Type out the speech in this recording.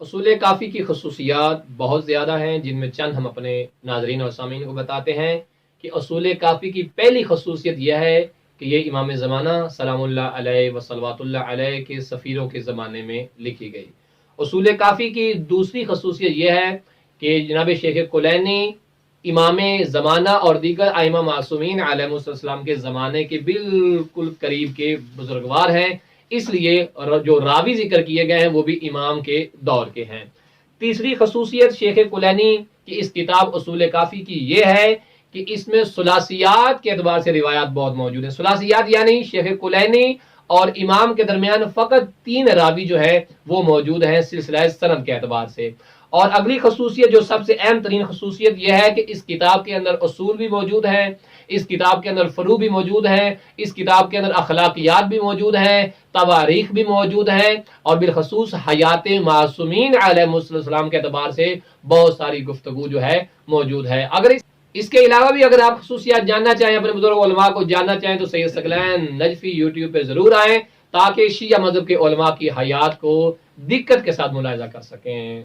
اصول کافی کی خصوصیات بہت زیادہ ہیں، جن میں چند ہم اپنے ناظرین اور سامعین کو بتاتے ہیں کہ اصول کافی کی پہلی خصوصیت یہ ہے کہ یہ امام زمانہ سلام اللہ علیہ و صلوات اللہ علیہ کے سفیروں کے زمانے میں لکھی گئی۔ اصول کافی کی دوسری خصوصیت یہ ہے کہ جناب شیخ کلینی امام زمانہ اور دیگر ائمہ معصومین علیہ السلام کے زمانے کے بالکل قریب کے بزرگوار ہیں، اس لیے جو راوی ذکر کیے گئے ہیں وہ بھی امام کے دور کے ہیں۔ تیسری خصوصیت شیخ کلینی کی اس کتاب اصول کافی کی یہ ہے کہ اس میں ثلاثیات کے اعتبار سے روایات بہت موجود ہیں۔ ثلاثیات یعنی شیخ کلینی اور امام کے درمیان فقط 3 راوی جو ہے وہ موجود ہیں سلسلہ سند کے اعتبار سے۔ اور اگلی خصوصیت جو سب سے اہم ترین خصوصیت یہ ہے کہ اس کتاب کے اندر اصول بھی موجود ہیں، اس کتاب کے اندر فروع بھی موجود ہیں، اس کتاب کے اندر اخلاقیات بھی موجود ہیں، تواریخ بھی موجود ہیں، اور بالخصوص حیات معصومین علیہ السلام کے اعتبار سے بہت ساری گفتگو جو ہے موجود ہے۔ اگر اس کے علاوہ بھی اگر آپ خصوصیات جاننا چاہیں، اپنے بزرگ علماء کو جاننا چاہیں تو سید ثقلین نجفی یوٹیوب پہ ضرور آئیں تاکہ شیعہ مذہب کے علماء کی حیات کو دقت کے ساتھ ملاحظہ کر سکیں۔